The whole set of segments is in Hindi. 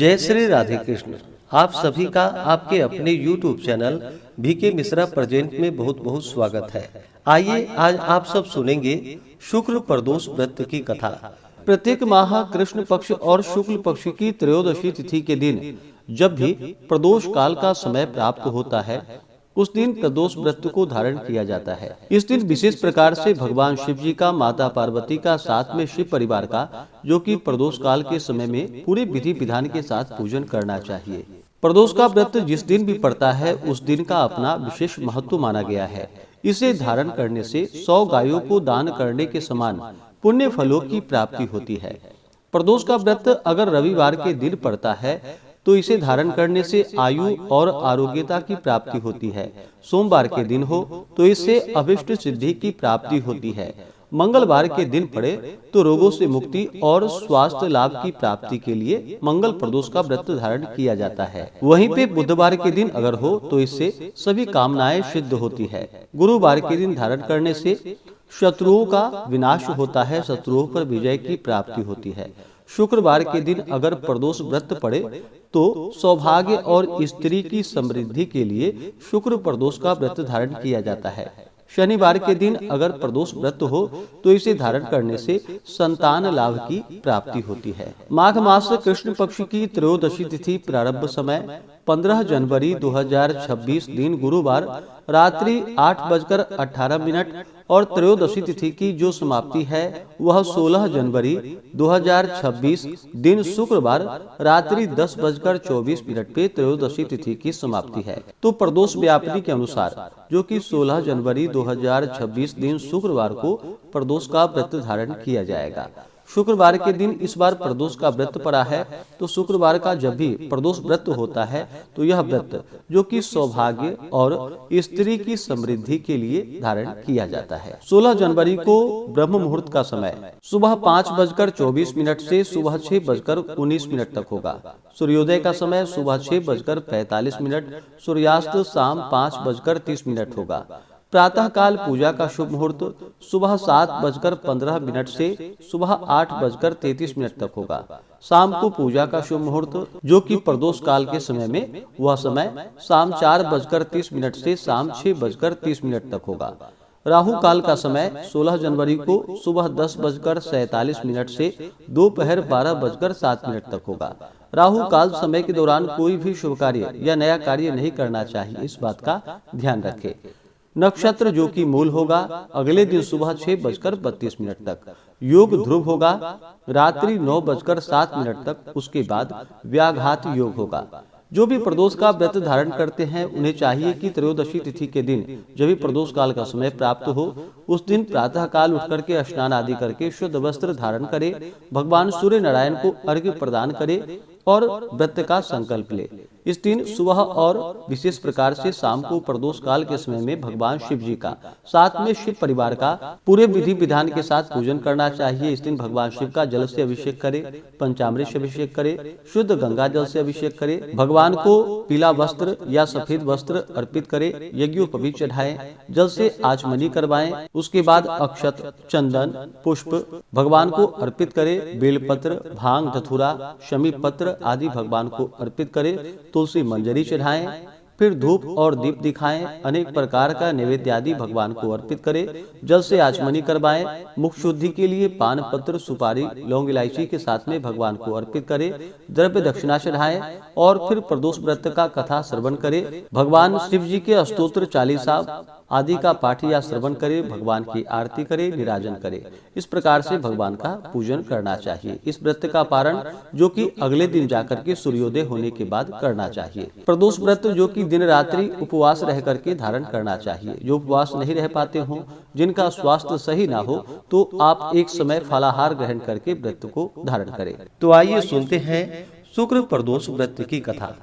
जय श्री राधे कृष्ण। आप सभी का आपके अपने YouTube channel VK Mishra present में बहुत बहुत स्वागत है। आइए आज आप सब सुनेंगे शुक्ल प्रदोष व्रत की कथा। प्रत्येक माह कृष्ण पक्ष और शुक्ल पक्ष की त्रयोदशी तिथि के दिन जब भी प्रदोष काल का समय प्राप्त होता है, उस दिन प्रदोष व्रत को धारण किया जाता है। इस दिन विशेष प्रकार से भगवान शिव जी का, माता पार्वती का, साथ में शिव परिवार का, जो कि प्रदोष काल के समय में पूरे विधि विधान के साथ पूजन करना चाहिए। प्रदोष का व्रत जिस दिन भी पड़ता है उस दिन का अपना विशेष महत्व माना गया है। इसे धारण करने से 100 गायों को दान करने के समान पुण्य फलों की प्राप्ति होती है। प्रदोष का व्रत अगर रविवार के दिन पड़ता है तो इसे धारण करने से आयु और आरोग्यता की प्राप्ति होती है। सोमवार के दिन हो तो इससे अभिष्ट सिद्धि की प्राप्ति होती है। मंगलवार के दिन पड़े तो रोगों से मुक्ति और स्वास्थ्य लाभ की प्राप्ति के लिए मंगल प्रदोष का व्रत धारण किया जाता है। वहीं पे बुधवार के दिन अगर हो तो इससे सभी कामनाएं सिद्ध होती है। गुरुवार के दिन धारण करने से शत्रुओं का विनाश होता है, शत्रुओं पर विजय की प्राप्ति होती है। शुक्रवार के दिन अगर प्रदोष व्रत पड़े तो सौभाग्य और स्त्री की समृद्धि के लिए शुक्र प्रदोष का व्रत धारण किया जाता है। शनिवार के दिन अगर प्रदोष व्रत हो तो इसे धारण करने से संतान लाभ की प्राप्ति होती है। माघ मास कृष्ण पक्ष की त्रयोदशी तिथि प्रारंभ समय 15 जनवरी 2026 दिन गुरुवार रात्रि 8:18 और त्रयोदशी तिथि की जो समाप्ति है वह 16 जनवरी 2026 दिन शुक्रवार रात्रि 10:24 पे त्रयोदशी तिथि की समाप्ति है। तो प्रदोष व्यापनी के अनुसार जो कि 16 जनवरी 2026 दिन शुक्रवार को प्रदोष का व्रत धारण किया जाएगा। शुक्रवार के दिन इस बार प्रदोष का व्रत पड़ा है, तो शुक्रवार का जब भी प्रदोष व्रत होता है तो यह व्रत जो कि सौभाग्य और स्त्री की समृद्धि के लिए धारण किया जाता है। 16 जनवरी को ब्रह्म मुहूर्त का समय सुबह 5:24 से सुबह 6:19 तक होगा। सूर्योदय का समय सुबह 6:45, सूर्यास्त शाम 5:30 होगा। प्रातः काल पूजा का शुभ मुहूर्त सुबह 7:15 से सुबह 8:33 तक होगा। शाम को पूजा का शुभ मुहूर्त जो कि प्रदोष काल के समय में वह समय शाम 4:30 से शाम 6:30 तक होगा। राहु काल का समय 16 जनवरी को सुबह 10:47 से दोपहर 12:07 तक होगा। राहु काल समय के दौरान कोई भी शुभ कार्य या नया कार्य नहीं करना चाहिए, इस बात का ध्यान रखें। नक्षत्र जो कि मूल होगा अगले दिन सुबह 6:32 तक। योग ध्रुव होगा रात्रि 9:07 तक। उसके बाद व्याघात योग होगा। जो भी प्रदोष का व्रत धारण करते हैं उन्हें चाहिए कि त्रयोदशी तिथि के दिन जब भी प्रदोष काल का समय प्राप्त हो उस दिन प्रातः काल उठ करके स्नान आदि करके शुद्ध वस्त्र धारण करे, भगवान सूर्य नारायण को अर्घ्य प्रदान करे और व्रत का संकल्प ले। इस दिन सुबह और विशेष प्रकार से शाम को प्रदोष काल के समय में भगवान शिव जी का, साथ में शिव परिवार का पूरे विधि विधान के साथ पूजन करना चाहिए। इस दिन भगवान शिव का जल से अभिषेक करे, पंचामृत से अभिषेक करे, शुद्ध गंगा जल से अभिषेक करे, भगवान को पीला वस्त्र या सफेद वस्त्र अर्पित करे, यज्ञोपवीत चढ़ाएं, जल से आचमनी करवाएं। उसके बाद अक्षत, चंदन, पुष्प भगवान को अर्पित करे, बेलपत्र, भांग, धतूरा, शमी पत्र आदि भगवान को अर्पित करे, तुलसी मंजरी चढ़ाएं, फिर धूप और दीप दिखाएं, अनेक प्रकार का नैवेद्य आदि भगवान को अर्पित करें, जल से आचमनी करवाएं, मुख शुद्धि के लिए पान पत्र, सुपारी, लौंग, इलायची के साथ में भगवान को अर्पित करें, द्रव्य दक्षिणा चढ़ाएं और फिर प्रदोष व्रत का कथा श्रवण करें। भगवान शिव जी के स्तोत्र, चालीसा आदि का पाठ या श्रवण करे, भगवान की आरती करे, निराजन करे। इस प्रकार से भगवान का पूजन करना चाहिए। इस व्रत का पारण जो कि अगले दिन जाकर के सूर्योदय होने के बाद करना चाहिए। प्रदोष व्रत जो कि दिन रात्रि उपवास रह करके धारण करना चाहिए। जो उपवास नहीं रह पाते हो, जिनका स्वास्थ्य सही ना हो, तो आप एक समय फलाहार ग्रहण करके व्रत को धारण करें। तो आइए सुनते हैं शुक्र प्रदोष व्रत की कथा।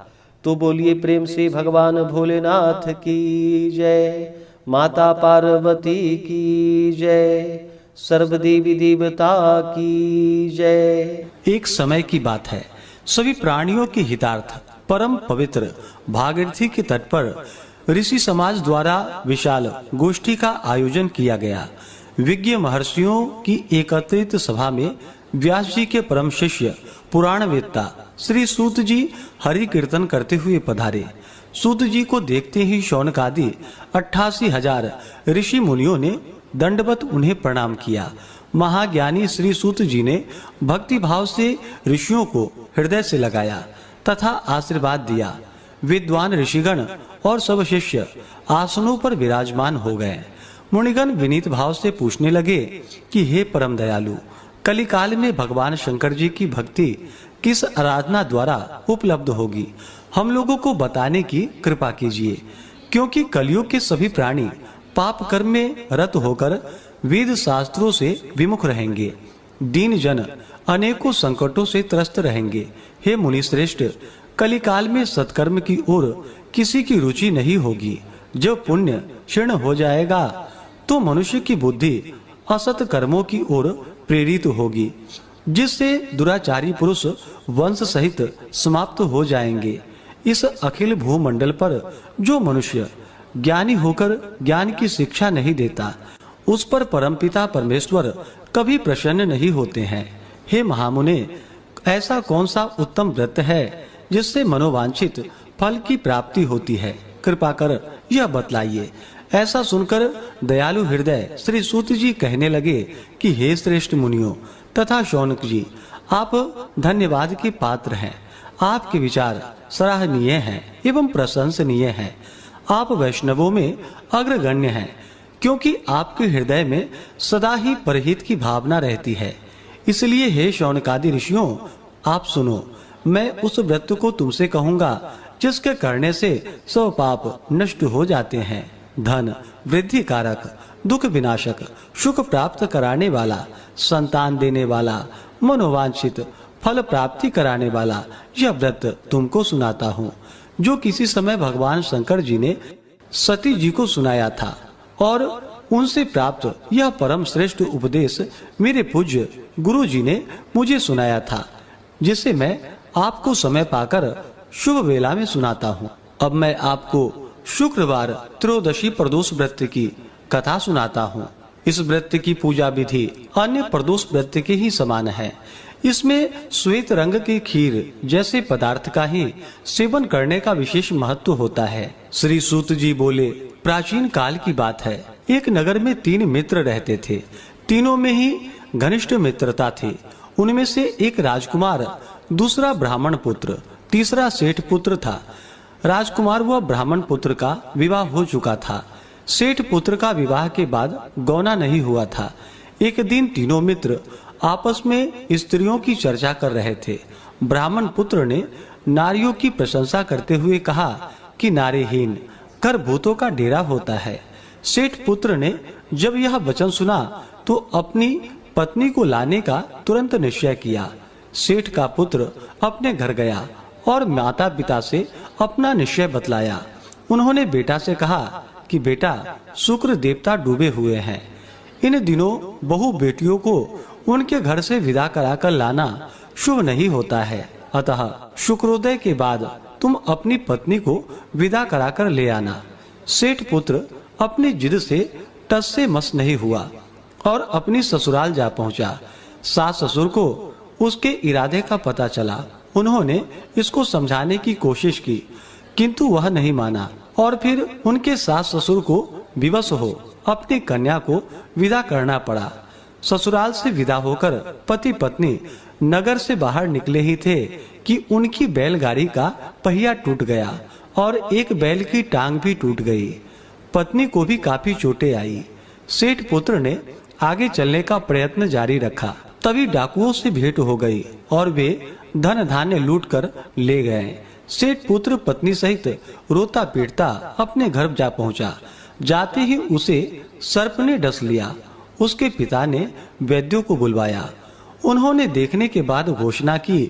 तो बोलिए प्रेम से भगवान भोलेनाथ की जय, माता पार्वती की जय, सर्वदेवी देवता की जय। एक समय की बात है, सभी प्राणियों के हितार्थ परम पवित्र भागीरथी के तट पर ऋषि समाज द्वारा विशाल गोष्ठी का आयोजन किया गया। विज्ञ महर्षियों की एकत्रित सभा में व्यास जी के परम शिष्य पुराण वेत्ता श्री सूत जी हरि कीर्तन करते हुए पधारे। सूत जी को देखते ही शौनक आदि 88,000 ऋषि मुनियों ने दंडवत उन्हें प्रणाम किया। महाज्ञानी श्री सूत जी ने भक्ति भाव से ऋषियों को हृदय से लगाया तथा आशीर्वाद दिया। विद्वान ऋषिगण और सब शिष्य आसनों पर विराजमान हो गए। मुनिगण विनीत भाव से पूछने लगे कि हे परम दयालु, कलिकाल में भगवान शंकर जी की भक्ति किस आराधना द्वारा उपलब्ध होगी, हम लोगों को बताने की कृपा कीजिए, क्योंकि कलयुग के सभी प्राणी पाप कर्म में रत होकर वेद शास्त्रों से विमुख रहेंगे। दीन जन अनेकों संकटों से त्रस्त रहेंगे। हे मुनि श्रेष्ठ, कलिकाल में सत्कर्म की ओर किसी की रुचि नहीं होगी। जब पुण्य क्षीण हो जाएगा तो मनुष्य की बुद्धि असत कर्मों की ओर प्रेरित होगी, जिससे दुराचारी पुरुष वंश सहित समाप्त हो जाएंगे। इस अखिल भूमंडल पर जो मनुष्य ज्ञानी होकर ज्ञान की शिक्षा नहीं देता, उस पर परमपिता परमेश्वर कभी प्रसन्न नहीं होते हैं। हे महामुने, ऐसा कौन सा उत्तम व्रत है जिससे मनोवांछित फल की प्राप्ति होती है? कृपा कर यह बतलाइए। ऐसा सुनकर दयालु हृदय श्री सूत जी कहने लगे कि हे श्रेष्ठ मुनियों तथा शौनक जी, आप धन्यवाद के पात्र हैं। आपके विचार सराहनीय हैं एवं प्रशंसनीय हैं। आप वैष्णवों में अग्रगण्य हैं, क्योंकि आपके हृदय में सदा ही परहित की भावना रहती है। इसलिए हे शौनकादि ऋषियों, आप सुनो, मैं उस व्रत को तुमसे कहूंगा जिसके करने से सब पाप नष्ट हो जाते हैं। धन वृद्धि कारक, दुख विनाशक, सुख प्राप्त कराने वाला, संतान देने वाला, मनोवांछित फल प्राप्ति कराने वाला यह व्रत तुमको सुनाता हूँ, जो किसी समय भगवान शंकर जी ने सती जी को सुनाया था और उनसे प्राप्त यह परम श्रेष्ठ उपदेश मेरे पूज्य गुरु जी ने मुझे सुनाया था, जिसे मैं आपको समय पाकर शुभ वेला में सुनाता हूँ। अब मैं आपको शुक्रवार त्रयोदशी प्रदोष व्रत की कथा सुनाता हूँ। इस व्रत की पूजा विधि अन्य प्रदोष व्रत के ही समान है। इसमें श्वेत रंग की खीर जैसे पदार्थ का ही सेवन करने का विशेष महत्व होता है। श्री सूत जी बोले, प्राचीन काल की बात है। एक नगर में 3 मित्र रहते थे। तीनों में ही घनिष्ठ मित्रता थी। उनमें से एक राजकुमार, दूसरा ब्राह्मण पुत्र, तीसरा सेठ पुत्र था। राजकुमार व ब्राह्मण पुत्र का विवाह हो चुका था। सेठ पुत्र का विवाह के बाद गौना नहीं हुआ था। एक दिन तीनों मित्र आपस में स्त्रियों की चर्चा कर रहे थे। ब्राह्मण पुत्र ने नारियों की प्रशंसा करते हुए कहा कि नारीहीन कर भूतों का डेरा होता है। सेठ पुत्र ने जब यह वचन सुना तो अपनी पत्नी को लाने का तुरंत निश्चय किया। सेठ का पुत्र अपने घर गया और माता पिता से अपना निश्चय बतलाया। उन्होंने बेटा से कहा कि बेटा, शुक्र देवता डूबे हुए हैं। इन दिनों बहु बेटियों को उनके घर से विदा कराकर लाना शुभ नहीं होता है, अतः शुक्रोदय के बाद तुम अपनी पत्नी को विदा कराकर ले आना। सेठ पुत्र अपनी जिद से टस से मस नहीं हुआ और अपनी ससुराल जा पहुंचा। सास ससुर को उसके इरादे का पता चला। उन्होंने इसको समझाने की कोशिश की, किंतु वह नहीं माना और फिर उनके सास ससुर को विवश हो अपनी कन्या को विदा करना पड़ा। ससुराल से विदा होकर पति पत्नी नगर से बाहर निकले ही थे कि उनकी बैलगाड़ी का पहिया टूट गया और एक बैल की टांग भी टूट गई। पत्नी को भी काफी चोटें आई। सेठ पुत्र ने आगे चलने का प्रयत्न जारी रखा। तभी डाकुओं से भेंट हो गई और वे धन धान्य लूट कर ले गए। सेठ पुत्र पत्नी सहित रोता पीटता अपने घर जा पहुंचा। जाते ही उसे सर्प ने डस लिया। उसके पिता ने वैद्यों को बुलवाया। उन्होंने देखने के बाद घोषणा की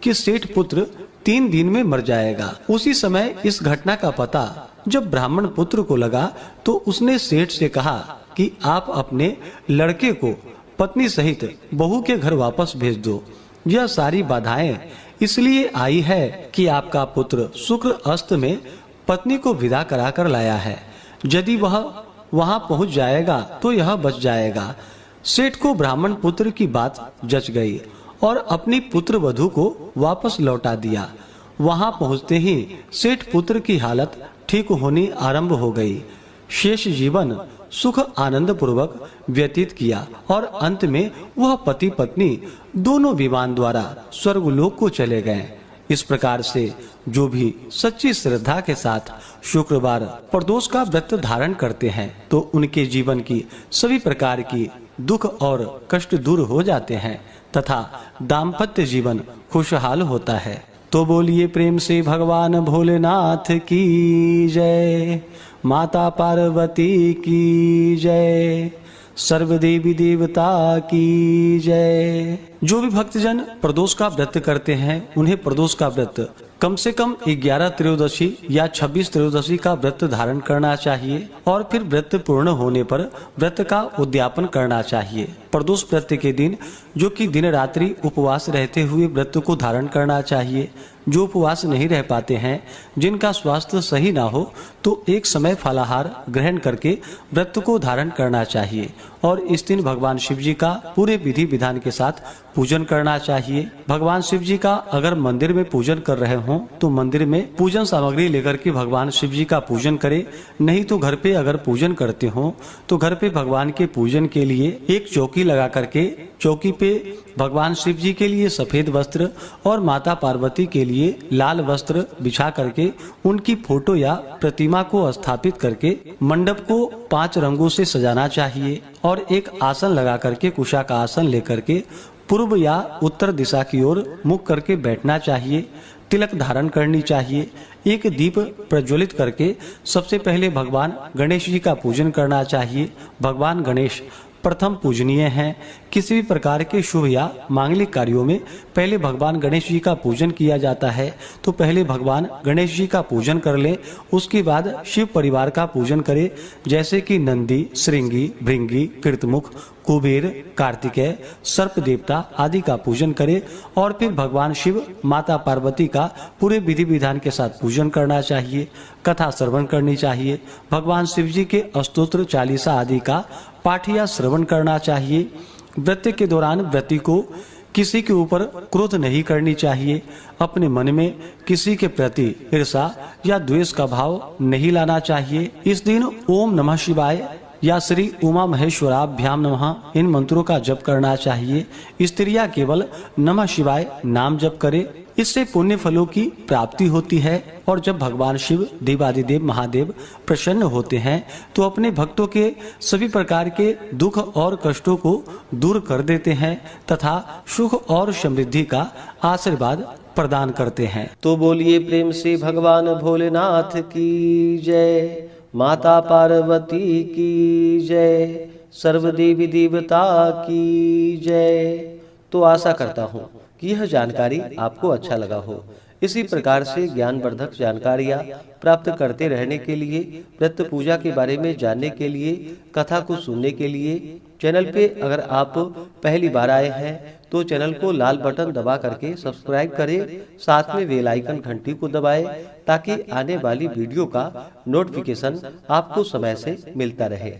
कि सेठ पुत्र 3 दिन में मर जाएगा। उसी समय इस घटना का पता जब ब्राह्मण पुत्र को लगा तो उसने सेठ से कहा कि आप अपने लड़के को पत्नी सहित बहू के घर वापस भेज दो। यह सारी बाधाएं इसलिए आई है कि आपका पुत्र शुक्र अस्त में पत्नी को विदा कराकर लाया है। यदि वह वहां पहुंच जाएगा तो यह बच जाएगा, सेठ को ब्राह्मण पुत्र की बात जच गई और अपनी पुत्र वधू को वापस लौटा दिया। वहां पहुंचते ही सेठ पुत्र की हालत ठीक होनी आरंभ हो गई। शेष जीवन सुख आनंद पूर्वक व्यतीत किया और अंत में वह पति पत्नी दोनों विमान द्वारा स्वर्गलोक को चले गए। इस प्रकार से जो भी सच्ची श्रद्धा के साथ शुक्रवार प्रदोष का व्रत धारण करते हैं तो उनके जीवन की सभी प्रकार की दुख और कष्ट दूर हो जाते हैं तथा दाम्पत्य जीवन खुशहाल होता है। तो बोलिए प्रेम से भगवान भोलेनाथ की जय, माता पार्वती की जय, सर्व देवी देवता की जय। जो भी भक्तजन प्रदोष का व्रत करते हैं उन्हें प्रदोष का व्रत कम से कम 11 त्रयोदशी या 26 त्रयोदशी का व्रत धारण करना चाहिए और फिर व्रत पूर्ण होने पर व्रत का उद्यापन करना चाहिए। प्रदोष व्रत के दिन जो कि दिन रात्रि उपवास रहते हुए व्रत को धारण करना चाहिए। जो उपवास नहीं रह पाते हैं, जिनका स्वास्थ्य सही ना हो, तो एक समय फलाहार ग्रहण करके व्रत को धारण करना चाहिए और इस दिन भगवान शिव जी का पूरे विधि विधान के साथ पूजन करना चाहिए। भगवान शिव जी का अगर मंदिर में पूजन कर रहे हों तो मंदिर में पूजन सामग्री लेकर के भगवान शिव जी का पूजन करें। नहीं तो घर पे अगर पूजन करते हो तो घर पे भगवान के पूजन के लिए एक चौकी लगा करके चौकी पे भगवान शिव जी के लिए सफेद वस्त्र और माता पार्वती के लिए लाल वस्त्र बिछा करके उनकी फोटो या प्रतिमा को स्थापित करके मंडप को 5 रंगों से सजाना चाहिए और एक आसन लगा करके कुशा का आसन लेकर के पूर्व या उत्तर दिशा की ओर मुख करके बैठना चाहिए। तिलक धारण करनी चाहिए। एक दीप प्रज्वलित करके सबसे पहले भगवान गणेश जी का पूजन करना चाहिए। भगवान गणेश प्रथम पूजनीय हैं। किसी भी प्रकार के शुभ या मांगलिक कार्यों में पहले भगवान गणेश जी का पूजन किया जाता है। तो पहले भगवान गणेश जी का पूजन कर लें, उसके बाद शिव परिवार का पूजन करें, जैसे कि नंदी, श्रृंगी, भृंगी, कृतमुख, कुबेर, कार्तिकेय, सर्प देवता आदि का पूजन करें और फिर भगवान शिव, माता पार्वती का पूरे विधि विधान के साथ पूजन करना चाहिए। कथा श्रवण करनी चाहिए। भगवान शिव जी के स्तोत्र चालीसा आदि का पाठ या श्रवण करना चाहिए। व्रत के दौरान व्रती को किसी के ऊपर क्रोध नहीं करनी चाहिए। अपने मन में किसी के प्रति ईर्षा या द्वेष का भाव नहीं लाना चाहिए। इस दिन ओम नमः शिवाय या श्री उमा महेश्वराभ्याम नमः इन मंत्रों का जप करना चाहिए। स्त्रियां केवल नमः शिवाय नाम जप करें, इससे पुण्य फलों की प्राप्ति होती है। और जब भगवान शिव, देवादिदेव महादेव प्रसन्न होते हैं तो अपने भक्तों के सभी प्रकार के दुख और कष्टों को दूर कर देते हैं तथा सुख और समृद्धि का आशीर्वाद प्रदान करते हैं। तो बोलिए प्रेम से भगवान भोलेनाथ की जय, माता पार्वती की जय, सर्व देवी देवता की जय। तो आशा करता हूँ कि यह जानकारी आपको अच्छा लगा हो। इसी प्रकार से ज्ञानवर्धक जानकारियाँ प्राप्त करते रहने के लिए, व्रत पूजा के बारे में जानने के लिए, कथा को सुनने के लिए चैनल पे अगर आप पहली बार आए हैं तो चैनल को लाल बटन दबा करके सब्सक्राइब करें, साथ में बेल आइकन घंटी को दबाएं ताकि आने वाली वीडियो का नोटिफिकेशन आपको समय से मिलता रहे।